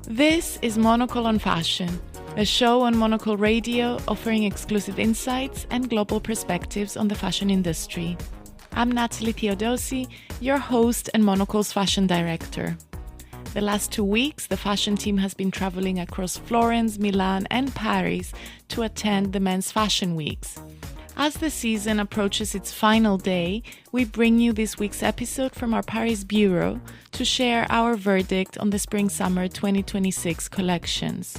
This is Monocle on Fashion, a show on Monocle Radio offering exclusive insights and global perspectives on the fashion industry. I'm Natalie Theodosi, your host and Monocle's fashion director. The last 2 weeks, the fashion team has been traveling across Florence, Milan, and Paris to attend the men's fashion weeks. As the season approaches its final day, we bring you this week's episode from our Paris bureau to share our verdict on the Spring-Summer 2026 collections.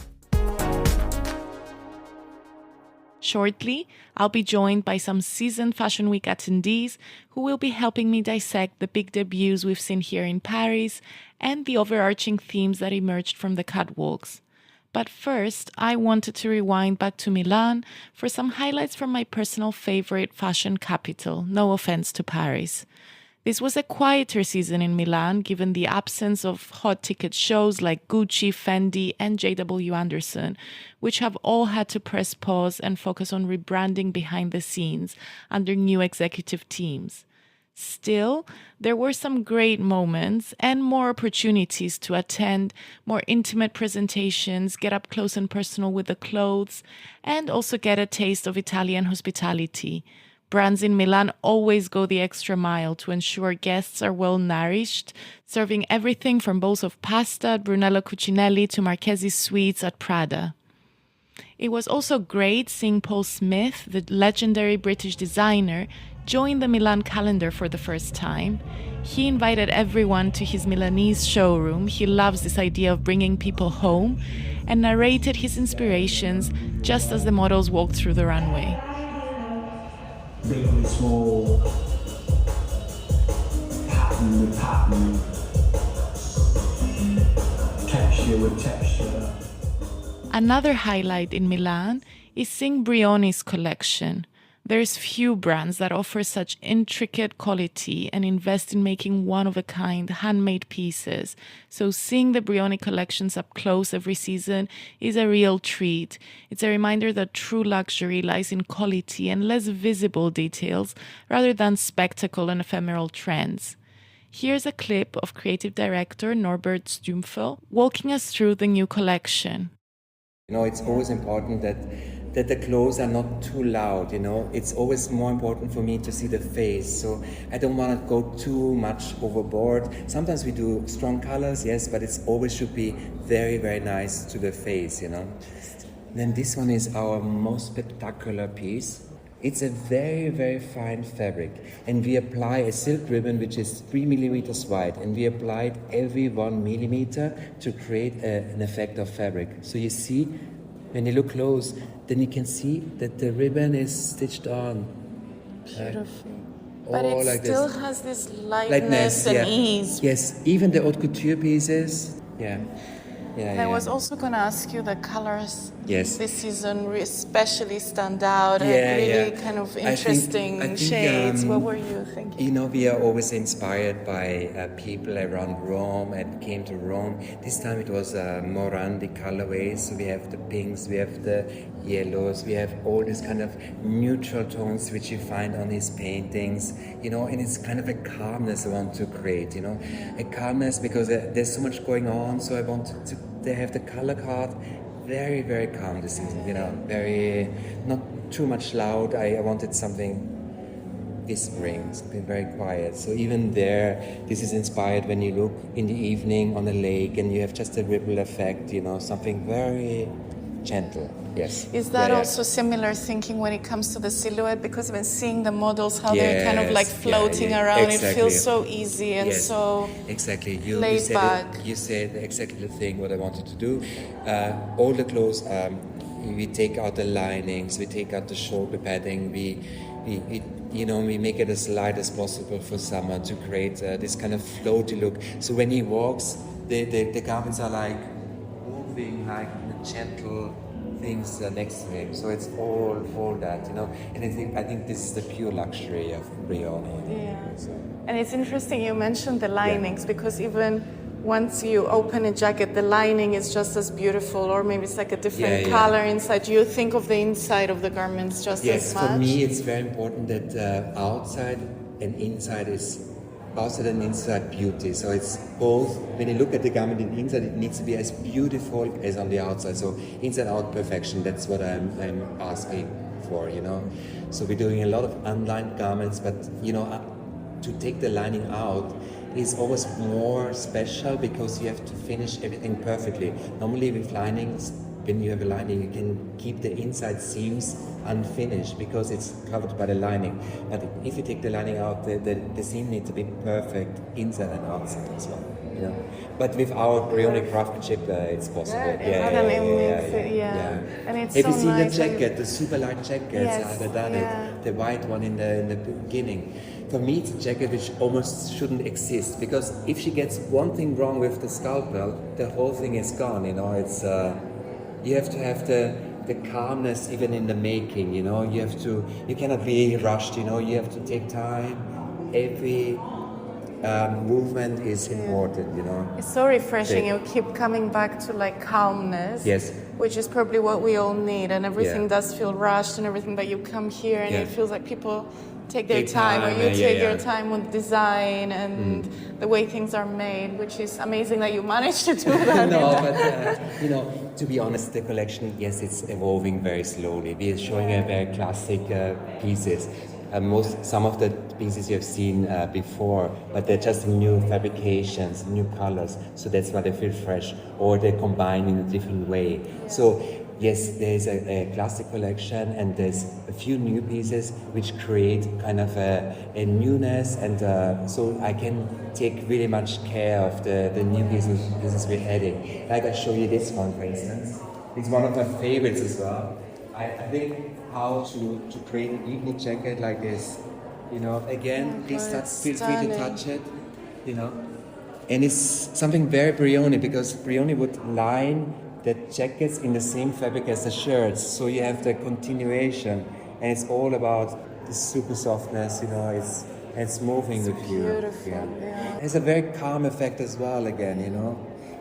Shortly, I'll be joined by some seasoned Fashion Week attendees who will be helping me dissect the big debuts we've seen here in Paris and the overarching themes that emerged from the catwalks. But first, I wanted to rewind back to Milan for some highlights from my personal favorite fashion capital, no offense to Paris. This was a quieter season in Milan given the absence of hot ticket shows like Gucci, Fendi, and JW Anderson, which have all had to press pause and focus on rebranding behind the scenes under new executive teams. Still, there were some great moments and more opportunities to attend more intimate presentations, get up close and personal with the clothes, and also get a taste of Italian hospitality. Brands in Milan always go the extra mile to ensure guests are well nourished, serving everything from bowls of pasta at Brunello Cucinelli to Marchesi sweets at Prada. It was also great seeing Paul Smith, the legendary British designer, join the Milan calendar for the first time. He invited everyone to his Milanese showroom. He loves this idea of bringing people home, and narrated his inspirations just as the models walked through the runway. Really small pattern with pattern, texture with texture. Another highlight in Milan is seeing Brioni's collection. There's few brands that offer such intricate quality and invest in making one-of-a-kind handmade pieces. So seeing the Brioni collections up close every season is a real treat. It's a reminder that true luxury lies in quality and less visible details rather than spectacle and ephemeral trends. Here's a clip of creative director Norbert Stümpfel walking us through the new collection. It's always important that the clothes are not too loud, It's always more important for me to see the face, so I don't want to go too much overboard. Sometimes we do strong colors, yes, but it always should be very, very nice to the face, Then this one is our most spectacular piece. It's a very, very fine fabric, and we apply a silk ribbon which is 3 millimeters wide, and we applied every 1 millimeter to create an effect of fabric. So you see, when you look close, then you can see that the ribbon is stitched on. Beautiful. But it like still this. has this lightness and ease. Yes, even the haute couture pieces. Yeah. I was also going to ask you the colors this season especially stand out and really kind of interesting I think, shades. What were you thinking? We are always inspired by people around Rome and came to Rome. This time it was Morandi colorways. So we have the pinks, we have the yellows, we have all these kind of neutral tones which you find on his paintings, and it's kind of a calmness I want to create, a calmness because there's so much going on. So I want to have the color card very, very calm this season, very, not too much loud. I wanted something whispering, something very quiet. So even there, this is inspired when you look in the evening on a lake and you have just a ripple effect, something very gentle. Yes. Is that also similar thinking when it comes to the silhouette? Because when seeing the models, how they're kind of like floating around, exactly. It feels so easy and so exactly. laid back. You said exactly the thing what I wanted to do. All the clothes, we take out the linings, we take out the shoulder padding, we make it as light as possible for summer to create this kind of floaty look. So when he walks, the garments are like moving like in a gentle things next to him, so it's all that, and I think this is the pure luxury of Brioni. Yeah, and it's interesting you mentioned the linings because even once you open a jacket, the lining is just as beautiful, or maybe it's like a different Yeah, color inside. You think of the inside of the garments just Yes, as much? for me it's very important that outside and inside beauty. So it's both. When you look at the garment in inside, it needs to be as beautiful as on the outside. So inside out perfection. That's what I'm asking for. So we're doing a lot of unlined garments, but to take the lining out is always more special because you have to finish everything perfectly. Normally with linings, when you have a lining, you can keep the inside seams unfinished because it's covered by the lining. But if you take the lining out, the seam needs to be perfect inside and outside as well. But with our Brioni craftsmanship, it's possible. And it's have so you seen nice the jacket, the super light jackets? Yes, I've done it. The white one in the beginning. For me, it's a jacket which almost shouldn't exist because if she gets one thing wrong with the scalpel, the whole thing is gone. It's you have to have the calmness even in the making. You cannot be rushed. You have to take time. Every movement is important. It's so refreshing. You keep coming back to like calmness. Yes. Which is probably what we all need, and everything does feel rushed and everything. But you come here and it feels like people take their time, or you take your time with design and the way things are made, which is amazing that you managed to do that. To be honest, the collection, yes, it's evolving very slowly. We are showing a very classic pieces. Some of the pieces you have seen before, but they're just new fabrications, new colors. So that's why they feel fresh, or they're combined in a different way. So yes, there's a classic collection, and there's a few new pieces which create kind of a newness, and so I can take really much care of the new pieces we're adding. Like I show you this one, for instance. It's one of my favorites as well. I think how to create an evening jacket like this. Again, please feel free to touch it. And it's something very Brioni, because Brioni would line the jackets in the same fabric as the shirts, so you have the continuation, and it's all about the super softness, it's moving with you. Beautiful, It has a very calm effect as well. Again,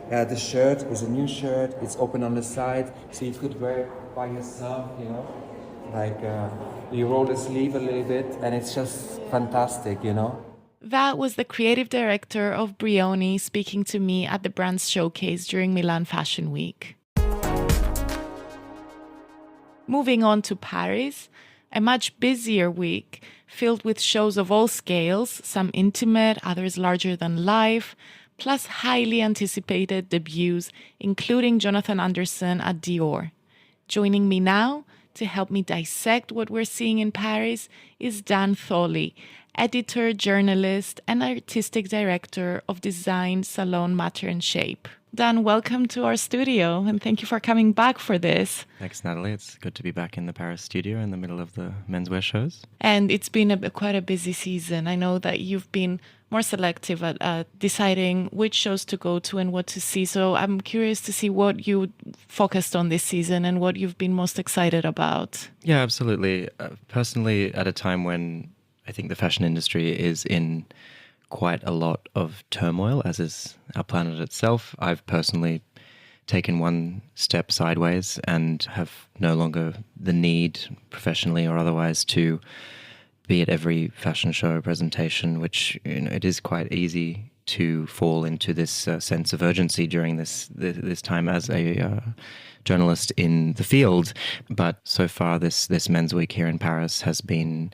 the shirt is a new shirt. It's open on the side, so you could wear it by yourself. Like you roll the sleeve a little bit, and it's just fantastic. That was the creative director of Brioni speaking to me at the brand's showcase during Milan Fashion Week. Moving on to Paris, a much busier week filled with shows of all scales, some intimate, others larger than life, plus highly anticipated debuts, including Jonathan Anderson at Dior. Joining me now to help me dissect what we're seeing in Paris is Dan Thawley, editor, journalist, and artistic director of design salon Matter and Shape. Dan, welcome to our studio, and thank you for coming back for this. Thanks, Natalie. It's good to be back in the Paris studio in the middle of the menswear shows. And it's been quite a busy season. I know that you've been more selective at deciding which shows to go to and what to see. So I'm curious to see what you focused on this season and what you've been most excited about. Yeah, absolutely. Personally, at a time when I think the fashion industry is in quite a lot of turmoil, as is our planet itself, I've personally taken one step sideways and have no longer the need, professionally or otherwise, to be at every fashion show presentation, which it is quite easy to fall into this sense of urgency during this time as a journalist in the field. But so far, this Men's Week here in Paris has been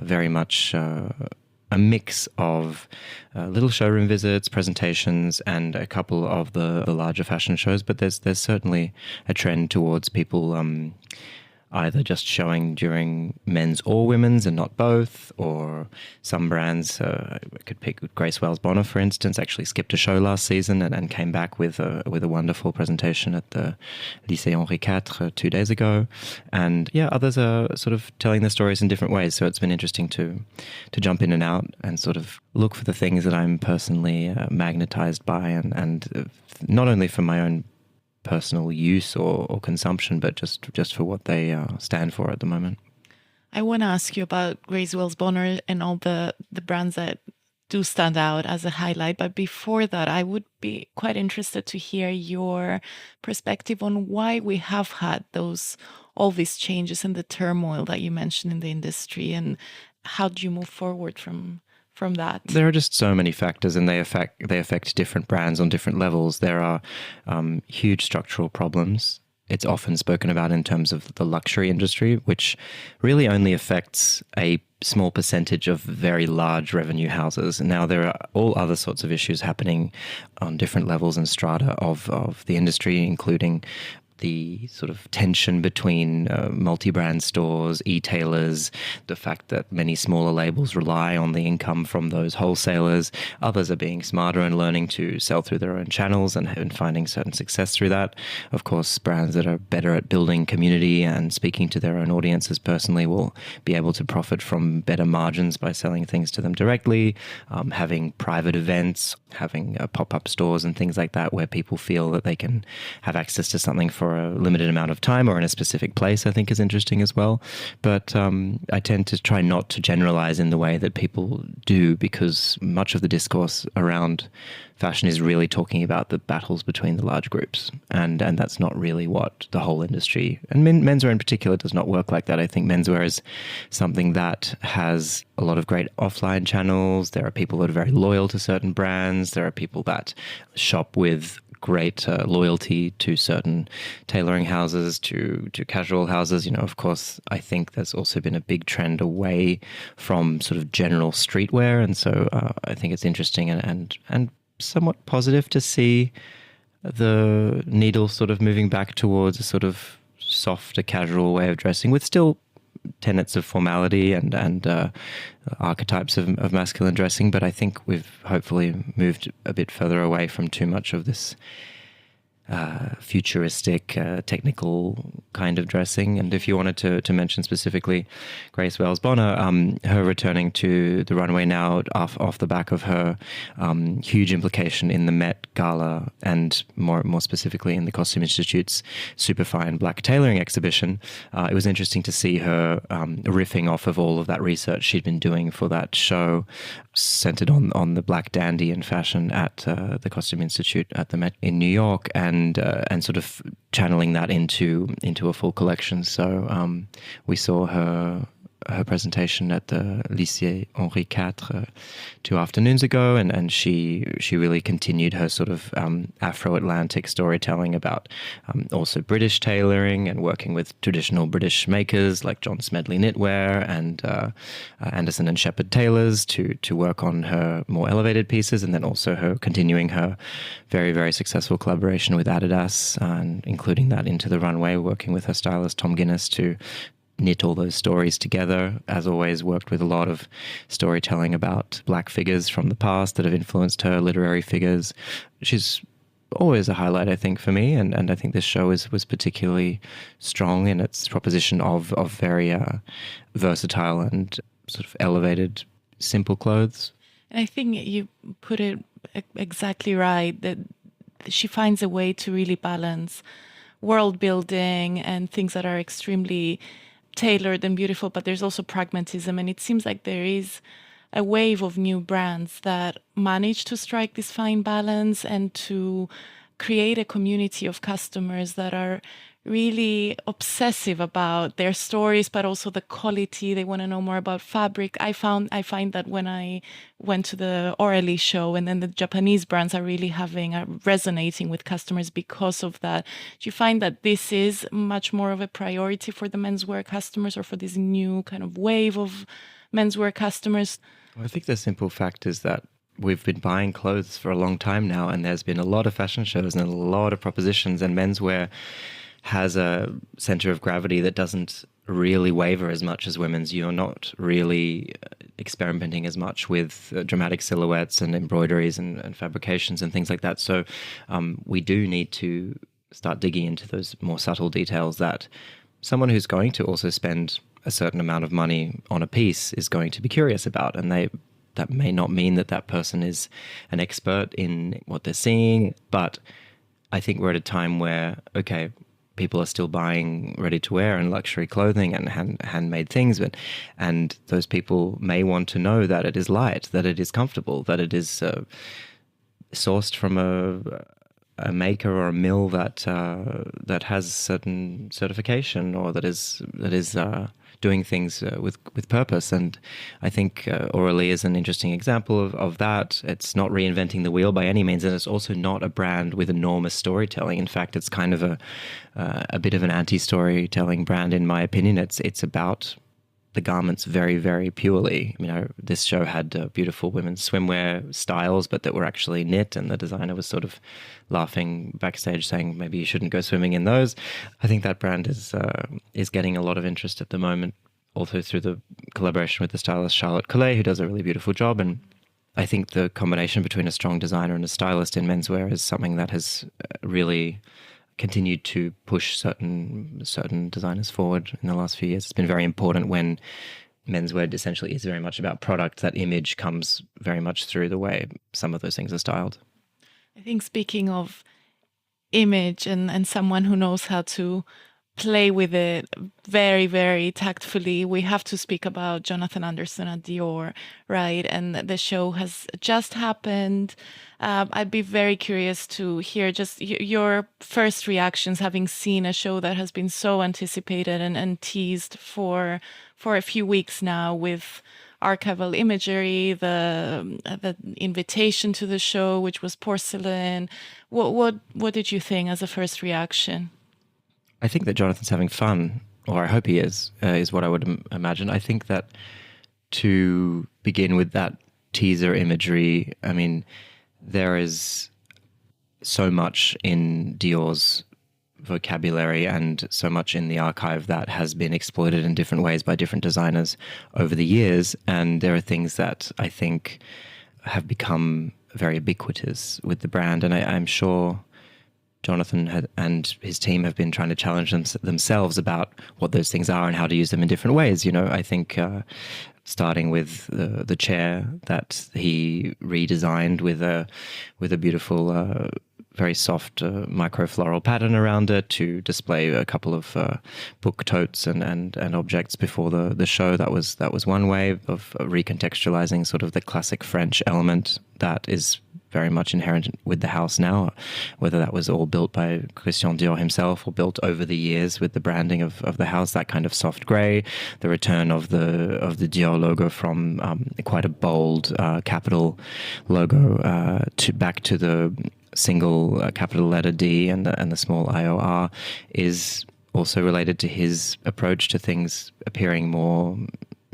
very much a mix of little showroom visits, presentations, and a couple of the larger fashion shows. But there's certainly a trend towards people either just showing during men's or women's and not both, or some brands, I could pick Grace Wales-Bonner, for instance, actually skipped a show last season and came back with a wonderful presentation at the Lycée Henri IV 2 days ago. And yeah, others are sort of telling their stories in different ways. So it's been interesting to jump in and out and sort of look for the things that I'm personally magnetized by, and not only for my own personal use or consumption, but just for what they stand for at the moment. I want to ask you about Grace Wales-Bonner and all the brands that do stand out as a highlight. But before that, I would be quite interested to hear your perspective on why we have had all these changes and the turmoil that you mentioned in the industry, and how do you move forward from that? There are just so many factors, and they affect different brands on different levels. There are huge structural problems. It's often spoken about in terms of the luxury industry, which really only affects a small percentage of very large revenue houses. And now there are all other sorts of issues happening on different levels and strata of the industry, including the sort of tension between multi-brand stores, e-tailers, the fact that many smaller labels rely on the income from those wholesalers. Others are being smarter and learning to sell through their own channels and finding certain success through that. Of course, brands that are better at building community and speaking to their own audiences personally will be able to profit from better margins by selling things to them directly, having private events, having pop-up stores and things like that where people feel that they can have access to something for a limited amount of time or in a specific place, I think is interesting as well. But I tend to try not to generalize in the way that people do, because much of the discourse around fashion is really talking about the battles between the large groups. And that's not really what the whole industry, and menswear in particular, does not work like that. I think menswear is something that has a lot of great offline channels. There are people that are very loyal to certain brands. There are people that shop with great loyalty to certain tailoring houses, to casual houses. Of course, I think there's also been a big trend away from sort of general streetwear. And so I think it's interesting and somewhat positive to see the needle sort of moving back towards a sort of softer, casual way of dressing, with still tenets of formality and archetypes of masculine dressing. But I think we've hopefully moved a bit further away from too much of this futuristic, technical kind of dressing. And if you wanted to mention specifically Grace Wells Bonner, her returning to the runway now off the back of her huge implication in the Met Gala, and more specifically in the Costume Institute's Superfine Black Tailoring exhibition, it was interesting to see her riffing off of all of that research she'd been doing for that show, centered on the black dandy and fashion at the Costume Institute at the Met in New York, and sort of channeling that into a full collection. So we saw her presentation at the Lycée Henri IV 2 afternoons ago, and she really continued her sort of Afro-Atlantic storytelling about also British tailoring and working with traditional British makers like John Smedley Knitwear and Anderson and Shepherd Tailors to work on her more elevated pieces, and then also her continuing her very, very successful collaboration with Adidas, and including that into the runway, working with her stylist Tom Guinness to knit all those stories together. As always, worked with a lot of storytelling about black figures from the past that have influenced her, literary figures. She's always a highlight, I think, for me, and I think this show was particularly strong in its proposition of very versatile and sort of elevated, simple clothes. And I think you put it exactly right, that she finds a way to really balance world building and things that are extremely tailored and beautiful, but there's also pragmatism. And it seems like there is a wave of new brands that manage to strike this fine balance and to create a community of customers that are really obsessive about their stories, but also the quality. They want to know more about fabric. I find that when I went to the Orally show, and then the Japanese brands are really resonating with customers because of that. Do you find that this is much more of a priority for the menswear customers, or for this new kind of wave of menswear customers? Well, I think the simple fact is that we've been buying clothes for a long time now, and there's been a lot of fashion shows and a lot of propositions, and menswear has a center of gravity that doesn't really waver as much as women's. You're not really experimenting as much with dramatic silhouettes and embroideries and fabrications and things like that. So we do need to start digging into those more subtle details that someone who's going to also spend a certain amount of money on a piece is going to be curious about. And that may not mean that person is an expert in what they're seeing, but I think we're at a time where, okay, people are still buying ready-to-wear and luxury clothing and handmade things, and those people may want to know that it is light, that it is comfortable, that it is sourced from a maker or a mill that has certain certification, or that is doing things with purpose. And I think Aurélie is an interesting example of that. It's not reinventing the wheel by any means, and it's also not a brand with enormous storytelling. In fact, it's kind of a bit of an anti-storytelling brand, in my opinion. It's about the garments very, very purely. You know, this show had beautiful women's swimwear styles, but that were actually knit, and the designer was sort of laughing backstage, saying maybe you shouldn't go swimming in those. I think that brand is getting a lot of interest at the moment, also through the collaboration with the stylist Charlotte Collet, who does a really beautiful job. And I think the combination between a strong designer and a stylist in menswear is something that has really continued to push certain designers forward in the last few years. It's been very important when menswear essentially is very much about product. That image comes very much through the way some of those things are styled. I think, speaking of image and someone who knows how to play with it very, very tactfully, we have to speak about Jonathan Anderson at Dior, right? And the show has just happened. I'd be very curious to hear just your first reactions, having seen a show that has been so anticipated and teased for a few weeks now, with archival imagery, the invitation to the show, which was porcelain. What did you think as a first reaction? I think that Jonathan's having fun, or I hope he is what I would imagine. I think that to begin with that teaser imagery, I mean, there is so much in Dior's vocabulary and so much in the archive that has been exploited in different ways by different designers over the years. And there are things that I think have become very ubiquitous with the brand. And I'm sure Jonathan and his team have been trying to challenge themselves about what those things are and how to use them in different ways. You know, I think starting with the chair that he redesigned with a beautiful, very soft microfloral pattern around it, to display a couple of book totes and objects before the show. That was one way of recontextualizing sort of the classic French element that is very much inherent with the house now, whether that was all built by Christian Dior himself or built over the years with the branding of the house, that kind of soft grey, the return of the Dior logo from quite a bold capital logo back to the single capital letter D and the small IOR is also related to his approach to things appearing more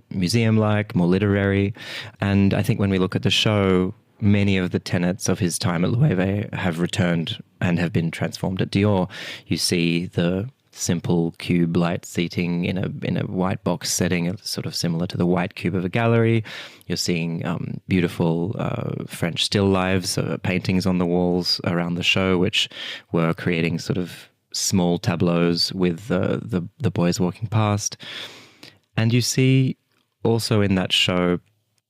museum-like, more literary. And I think when we look at the show, many of the tenets of his time at Loewe have returned and have been transformed at Dior. You see the simple cube light seating in a white box setting, sort of similar to the white cube of a gallery. You're seeing beautiful French still lifes, paintings on the walls around the show, which were creating sort of small tableaus with the boys walking past. And you see also in that show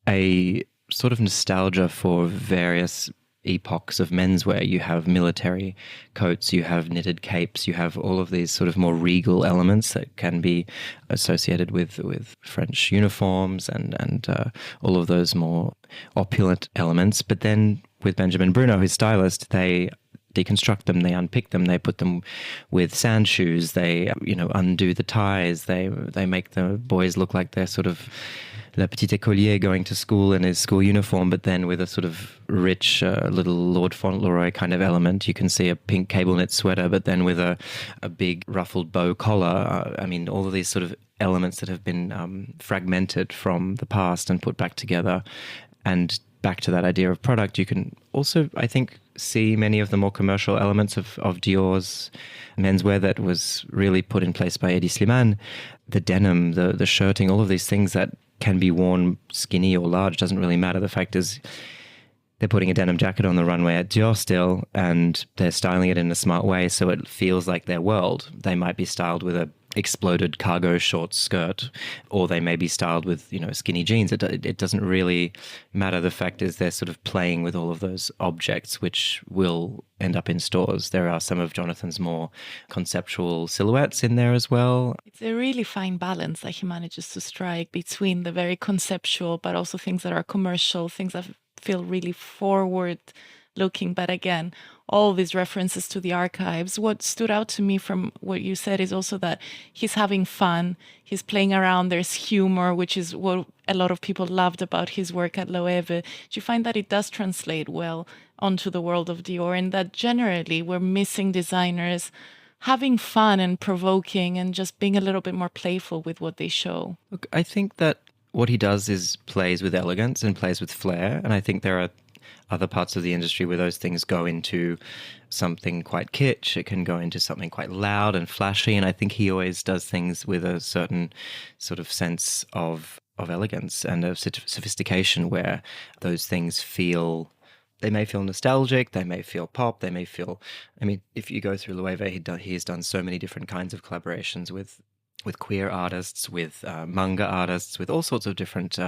a sort of nostalgia for various epochs of menswear. You have military coats, you have knitted capes, you have all of these sort of more regal elements that can be associated with French uniforms and all of those more opulent elements. But then with Benjamin Bruno, his stylist, they deconstruct them, they unpick them, they put them with sand shoes, they undo the ties, they make the boys look like they're sort of Le Petit Écolier going to school in his school uniform, but then with a sort of rich little Lord Fauntleroy kind of element. You can see a pink cable knit sweater, but then with a big ruffled bow collar. I mean, all of these sort of elements that have been fragmented from the past and put back together. And back to that idea of product, you can also, I think, see many of the more commercial elements of Dior's menswear that was really put in place by Hedi Slimane. The denim, the shirting, all of these things that can be worn skinny or large, doesn't really matter. The fact is, they're putting a denim jacket on the runway at Dior still, and they're styling it in a smart way so it feels like their world. They might be styled with a exploded cargo short skirt, or they may be styled with skinny jeans. It doesn't really matter. The fact is, they're sort of playing with all of those objects which will end up in stores. There are some of Jonathan's more conceptual silhouettes in there as well. It's a really fine balance that he manages to strike between the very conceptual but also things that are commercial, things that feel really forward looking. But again, all these references to the archives. What stood out to me from what you said is also that he's having fun, he's playing around, there's humor, which is what a lot of people loved about his work at Loewe. Do you find that it does translate well onto the world of Dior, and that generally we're missing designers having fun and provoking and just being a little bit more playful with what they show? Look, I think that what he does is plays with elegance and plays with flair. And I think there are other parts of the industry where those things go into something quite kitsch. It can go into something quite loud and flashy. And I think he always does things with a certain sort of sense of elegance and of sophistication, where those things feel... They may feel nostalgic, they may feel pop, they may feel... I mean, if you go through Loewe, he's done so many different kinds of collaborations with queer artists, with manga artists, with all sorts of different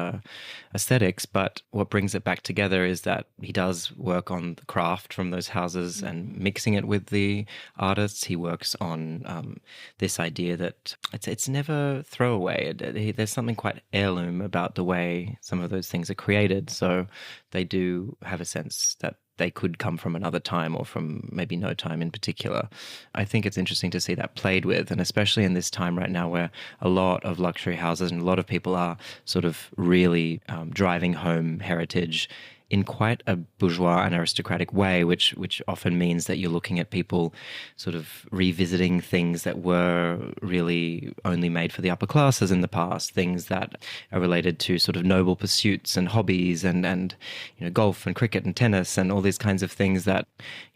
aesthetics. But what brings it back together is that he does work on the craft from those houses and mixing it with the artists. He works on this idea that it's never throwaway. There's something quite heirloom about the way some of those things are created. So they do have a sense that they could come from another time, or from maybe no time in particular. I think it's interesting to see that played with, and especially in this time right now where a lot of luxury houses and a lot of people are sort of really driving home heritage in quite a bourgeois and aristocratic way, which often means that you're looking at people sort of revisiting things that were really only made for the upper classes in the past, things that are related to sort of noble pursuits and hobbies and you know, golf and cricket and tennis and all these kinds of things that,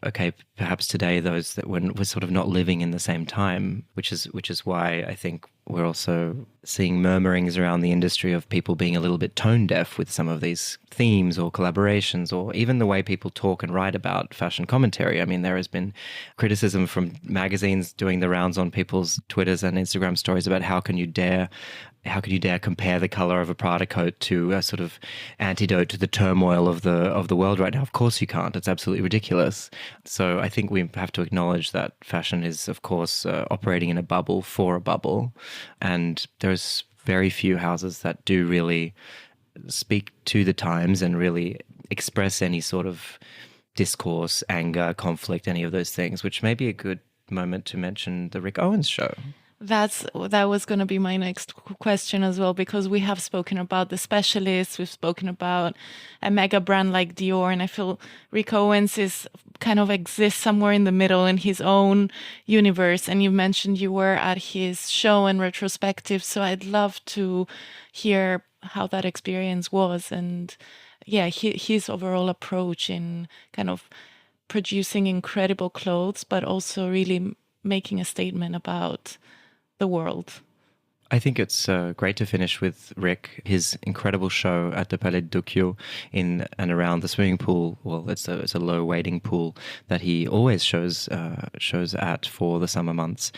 okay, perhaps today those that we're sort of not living in the same time, which is why I think we're also seeing murmurings around the industry of people being a little bit tone deaf with some of these themes or collaborations, or even the way people talk and write about fashion commentary. I mean, there has been criticism from magazines doing the rounds on people's Twitters and Instagram stories about how can you dare compare the color of a Prada coat to a sort of antidote to the turmoil of the world right now? Of course you can't. It's absolutely ridiculous. So I think we have to acknowledge that fashion is, of course, operating in a bubble for a bubble. And there's very few houses that do really speak to the times and really express any sort of discourse, anger, conflict, any of those things, which may be a good moment to mention the Rick Owens show. That was going to be my next question as well, because we have spoken about the specialists, we've spoken about a mega brand like Dior, and I feel Rick Owens is kind of exists somewhere in the middle in his own universe. And you mentioned you were at his show and retrospective, so I'd love to hear how that experience was, and his overall approach in kind of producing incredible clothes, but also really making a statement about the world. I think it's great to finish with Rick, his incredible show at the Palais de Tokyo in and around the swimming pool. Well, it's a low wading pool that he always shows at for the summer months.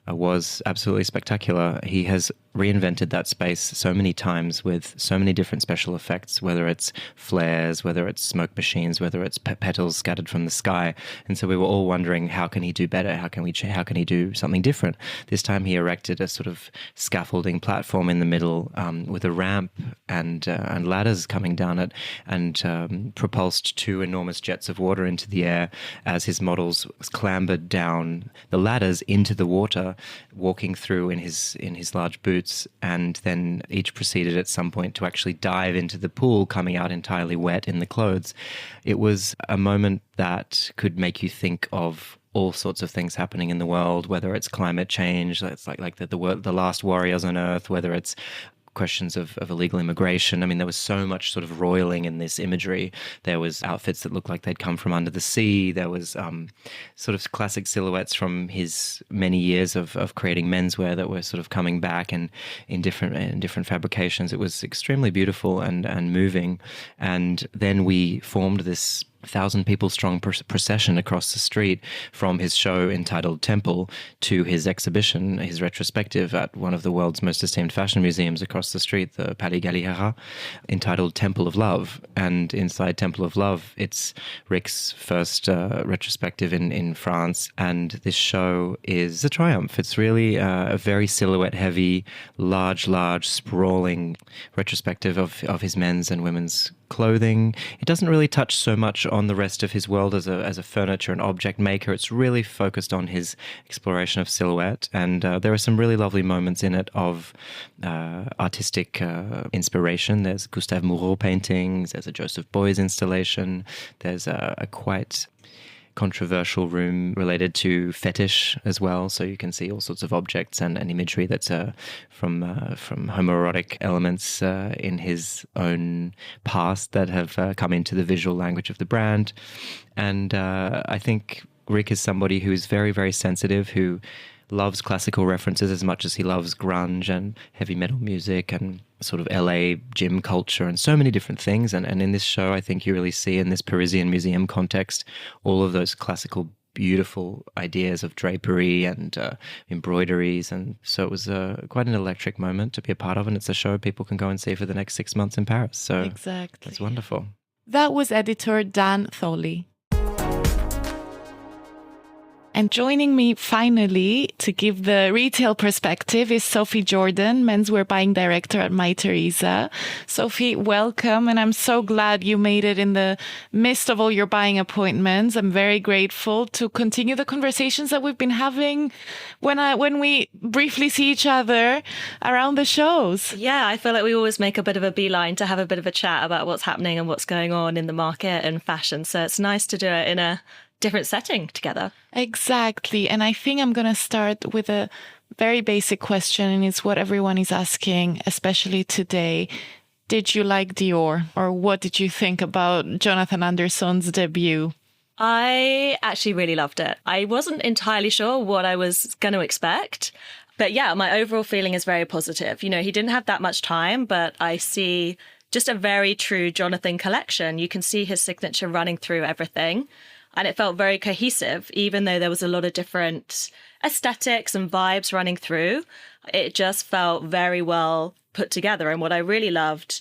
Was absolutely spectacular. He has reinvented that space so many times with so many different special effects, whether it's flares, whether it's smoke machines, whether it's petals scattered from the sky. And so we were all wondering, how can he do better? How can he do something different? This time he erected a sort of scaffolding platform in the middle with a ramp and ladders coming down it, and propulsed 2 enormous jets of water into the air as his models clambered down the ladders into the water, walking through in his large boots, and then each proceeded at some point to actually dive into the pool, coming out entirely wet in the clothes. It was a moment that could make you think of all sorts of things happening in the world, whether it's climate change, it's like the last warriors on Earth, whether it's questions of illegal immigration. I mean, there was so much sort of roiling in this imagery. There was outfits that looked like they'd come from under the sea. There was sort of classic silhouettes from his many years of creating menswear that were sort of coming back and in different fabrications. It was extremely beautiful and moving. And then we formed this 1,000 people strong procession across the street from his show entitled Temple to his exhibition, his retrospective at one of the world's most esteemed fashion museums across the street, the Palais Galliera, entitled Temple of Love. And inside Temple of Love, it's Rick's first retrospective in France. And this show is a triumph. It's really a very silhouette-heavy, large, sprawling retrospective of his men's and women's clothing. It doesn't really touch so much on the rest of his world as a furniture and object maker. It's really focused on his exploration of silhouette, and there are some really lovely moments in it of artistic inspiration. There's Gustave Moreau paintings, there's a Joseph Beuys installation, there's a quite controversial room related to fetish as well, so you can see all sorts of objects and imagery that's from homoerotic elements in his own past that have come into the visual language of the brand. And I think Rick is somebody who is very, very sensitive, who loves classical references as much as he loves grunge and heavy metal music and sort of LA gym culture and so many different things. And in this show, I think you really see in this Parisian museum context all of those classical, beautiful ideas of drapery and embroideries. And so it was quite an electric moment to be a part of. And it's a show people can go and see for the next 6 months in Paris. So exactly. That's wonderful. That was editor Dan Thawley. And joining me finally to give the retail perspective is Sophie Jordan, menswear buying director at Mytheresa. Sophie, welcome. And I'm so glad you made it in the midst of all your buying appointments. I'm very grateful to continue the conversations that we've been having when we briefly see each other around the shows. Yeah, I feel like we always make a bit of a beeline to have a bit of a chat about what's happening and what's going on in the market and fashion. So it's nice to do it in a different setting together. Exactly. And I think I'm going to start with a very basic question, and it's what everyone is asking, especially today. Did you like Dior, or what did you think about Jonathan Anderson's debut? I actually really loved it. I wasn't entirely sure what I was going to expect. But yeah, my overall feeling is very positive. You know, he didn't have that much time, but I see just a very true Jonathan collection. You can see his signature running through everything. And it felt very cohesive, even though there was a lot of different aesthetics and vibes running through. It just felt very well put together. And what I really loved,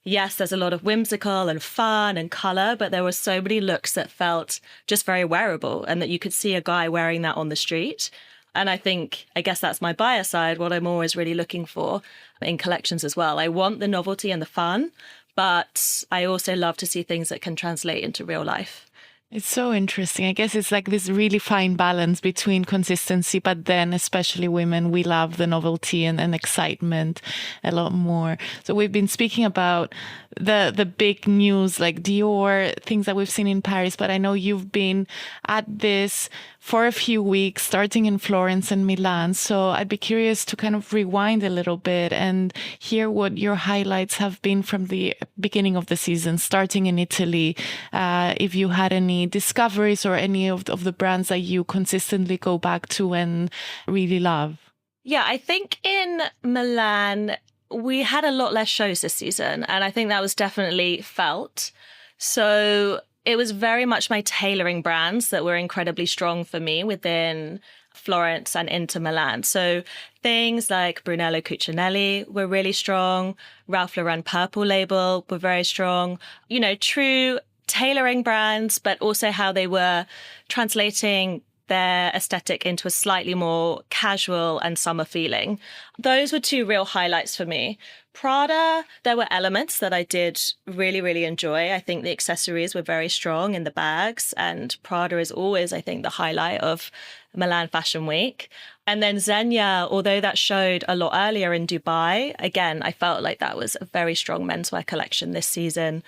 yes, there's a lot of whimsical and fun and color, but there were so many looks that felt just very wearable and that you could see a guy wearing that on the street. And I guess that's my buyer side, what I'm always really looking for in collections as well. I want the novelty and the fun, but I also love to see things that can translate into real life. It's so interesting. I guess it's like this really fine balance between consistency, but then especially women, we love the novelty and excitement a lot more. So we've been speaking about the big news like Dior, things that we've seen in Paris, but I know you've been at this for a few weeks, starting in Florence and Milan. So I'd be curious to kind of rewind a little bit and hear what your highlights have been from the beginning of the season, starting in Italy. If you had any discoveries or any of the brands that you consistently go back to and really love. Yeah, I think in Milan, we had a lot less shows this season, and I think that was definitely felt. So it was very much my tailoring brands that were incredibly strong for me within Florence and into Milan. So things like Brunello Cucinelli were really strong. Ralph Lauren Purple Label were very strong. You know, true tailoring brands, but also how they were translating their aesthetic into a slightly more casual and summer feeling. Those were two real highlights for me. Prada, there were elements that I did really, really enjoy. I think the accessories were very strong in the bags, and Prada is always, I think, the highlight of Milan Fashion Week. And then Zegna, although that showed a lot earlier in Dubai, again, I felt like that was a very strong menswear collection this season.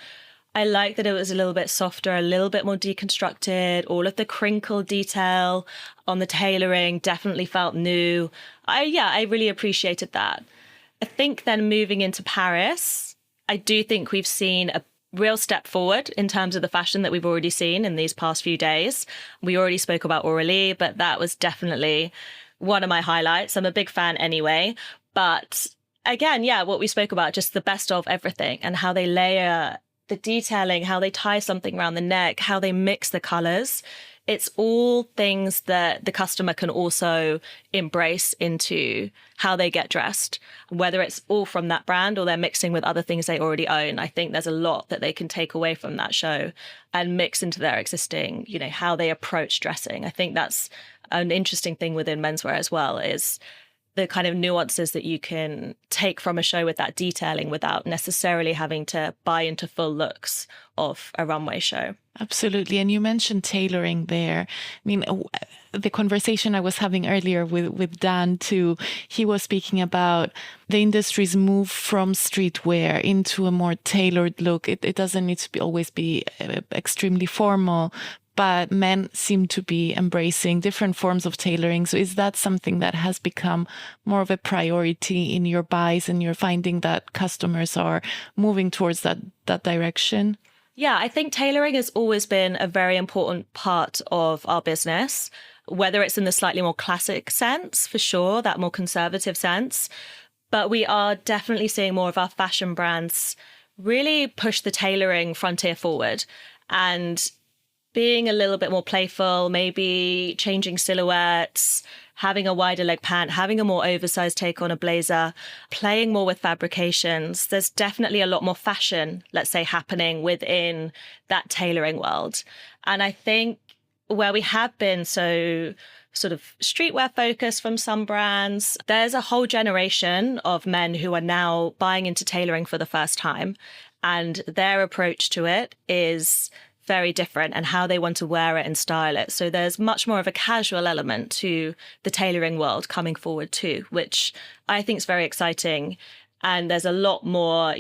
I like that it was a little bit softer, a little bit more deconstructed. All of the crinkle detail on the tailoring definitely felt new. I really appreciated that. I think then moving into Paris, I do think we've seen a real step forward in terms of the fashion that we've already seen in these past few days. We already spoke about Aurélie, but that was definitely one of my highlights. I'm a big fan anyway. But again, yeah, what we spoke about, just the best of everything and how they layer the detailing, how they tie something around the neck, how they mix the colors. It's all things that the customer can also embrace into how they get dressed, whether it's all from that brand or they're mixing with other things they already own. I think there's a lot that they can take away from that show and mix into their existing, you know, how they approach dressing. I think that's an interesting thing within menswear as well, is the kind of nuances that you can take from a show with that detailing without necessarily having to buy into full looks of a runway show. Absolutely. And you mentioned tailoring there. I mean, the conversation I was having earlier with Dan too, he was speaking about the industry's move from streetwear into a more tailored look. It doesn't need to always be extremely formal, but men seem to be embracing different forms of tailoring. So is that something that has become more of a priority in your buys, and you're finding that customers are moving towards that direction? Yeah, I think tailoring has always been a very important part of our business, whether it's in the slightly more classic sense, for sure, that more conservative sense. But we are definitely seeing more of our fashion brands really push the tailoring frontier forward and being a little bit more playful, maybe changing silhouettes, having a wider leg pant, having a more oversized take on a blazer, playing more with fabrications. There's definitely a lot more fashion, let's say, happening within that tailoring world. And I think where we have been so sort of streetwear focused from some brands, there's a whole generation of men who are now buying into tailoring for the first time. And their approach to it is very different, and how they want to wear it and style it. So there's much more of a casual element to the tailoring world coming forward too, which I think is very exciting. And there's a lot more,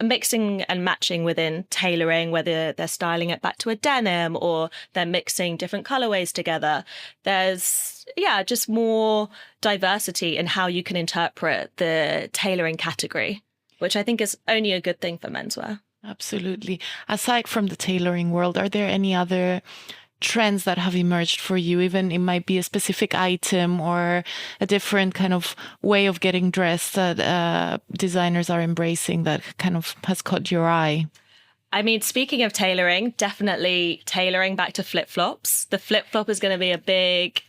mixing and matching within tailoring, whether they're styling it back to a denim or they're mixing different colorways together. There's, just more diversity in how you can interpret the tailoring category, which I think is only a good thing for menswear. Absolutely. Aside from the tailoring world, are there any other trends that have emerged for you? Even it might be a specific item or a different kind of way of getting dressed that designers are embracing that kind of has caught your eye? I mean, speaking of tailoring, definitely tailoring back to flip-flops. The flip-flop is going to be a big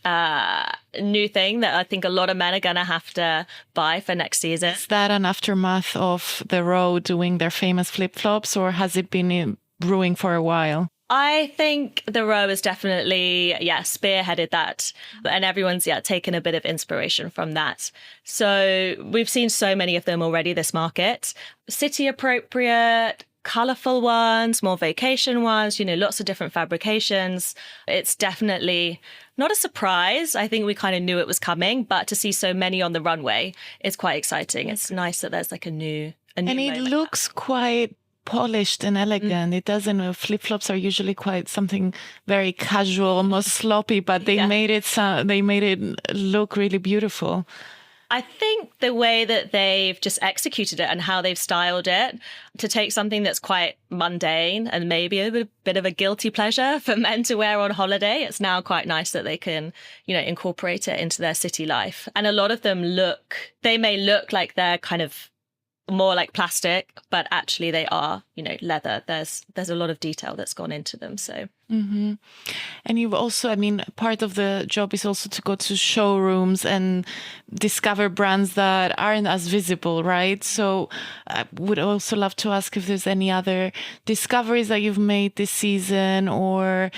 new thing that I think a lot of men are going to have to buy for next season. Is that an aftermath of the Row doing their famous flip-flops, or has it been brewing for a while? I think the Row has definitely, spearheaded that. And everyone's, taken a bit of inspiration from that. So we've seen so many of them already, this market. City appropriate, colourful ones, more vacation ones, lots of different fabrications. It's definitely not a surprise. I think we kind of knew it was coming, but to see so many on the runway is quite exciting. It's nice that there's like a new and it looks quite polished and elegant. It doesn't, flip-flops are usually quite something very casual, almost sloppy, but they made it look really beautiful. I think the way that they've just executed it and how they've styled it to take something that's quite mundane and maybe a bit of a guilty pleasure for men to wear on holiday, it's now quite nice that they can, incorporate it into their city life. And a lot of them they may look like they're kind of more like plastic, but actually they are, leather. There's a lot of detail that's gone into them. So. Mm-hmm. And you've also, part of the job is also to go to showrooms and discover brands that aren't as visible, right? So I would also love to ask if there's any other discoveries that you've made this season, or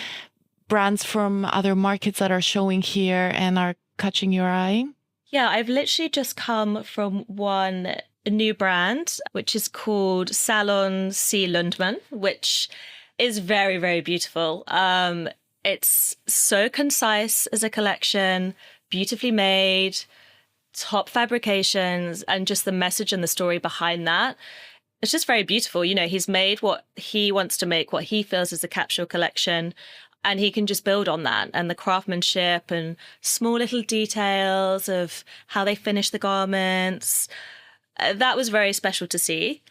brands from other markets that are showing here and are catching your eye. Yeah, I've literally just come from one new brand, which is called Salon C. Lundman, which is very, very beautiful. It's so concise as a collection, beautifully made, top fabrications, and just the message and the story behind that. It's just very beautiful. He's made what he wants to make, what he feels is a capsule collection, and he can just build on that. And the craftsmanship and small little details of how they finish the garments, that was very special to see.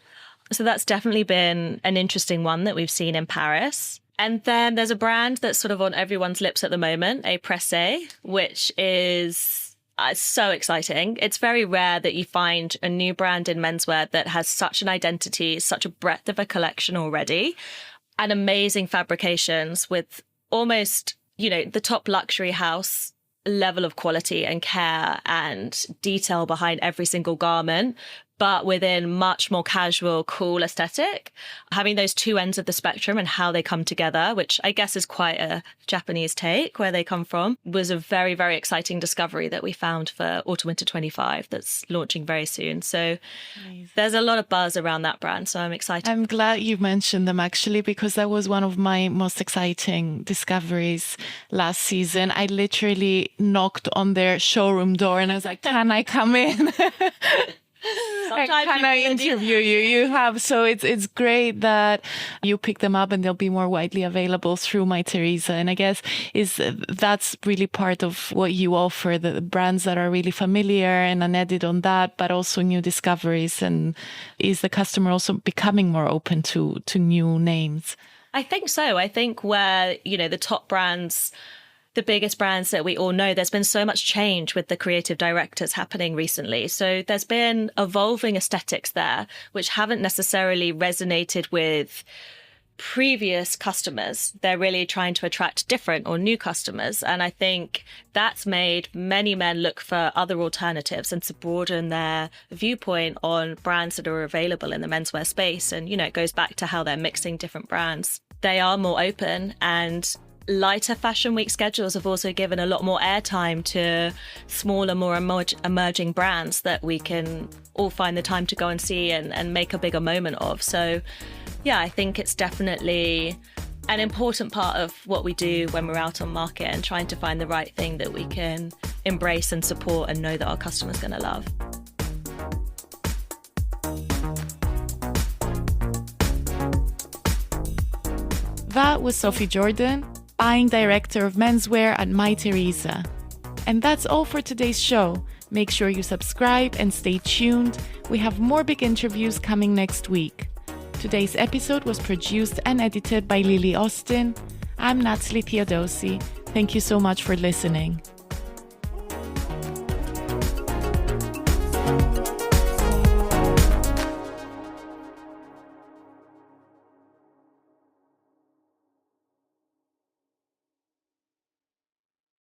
So that's definitely been an interesting one that we've seen in Paris. And then there's a brand that's sort of on everyone's lips at the moment, a Pressé, which is so exciting. It's very rare that you find a new brand in menswear that has such an identity, such a breadth of a collection already, and amazing fabrications with almost, the top luxury house level of quality and care and detail behind every single garment, but within much more casual, cool aesthetic. Having those two ends of the spectrum and how they come together, which I guess is quite a Japanese take where they come from, was a very, very exciting discovery that we found for Autumn/Winter 25 that's launching very soon. So there's a lot of buzz around that brand, so I'm excited. I'm glad you mentioned them, actually, because that was one of my most exciting discoveries last season. I literally knocked on their showroom door and I was like, can I come in? Can I interview you? You have. So it's great that you pick them up and they'll be more widely available through Mytheresa. And I guess that's really part of what you offer, the brands that are really familiar and an edit on that, but also new discoveries. And is the customer also becoming more open to new names? I think so. I think where, the top brands, the biggest brands that we all know, there's been so much change with the creative directors happening recently. So there's been evolving aesthetics there, which haven't necessarily resonated with previous customers. They're really trying to attract different or new customers. And I think that's made many men look for other alternatives and to broaden their viewpoint on brands that are available in the menswear space. And, it goes back to how they're mixing different brands. They are more open, and lighter fashion week schedules have also given a lot more airtime to smaller, more emerging brands that we can all find the time to go and see and make a bigger moment of. So, yeah, I think it's definitely an important part of what we do when we're out on market and trying to find the right thing that we can embrace and support and know that our customer's going to love. That was Sophie Jordan, buying director of menswear at Mytheresa. And that's all for today's show. Make sure you subscribe and stay tuned. We have more big interviews coming next week. Today's episode was produced and edited by Lily Austin. I'm Natalie Theodosi. Thank you so much for listening.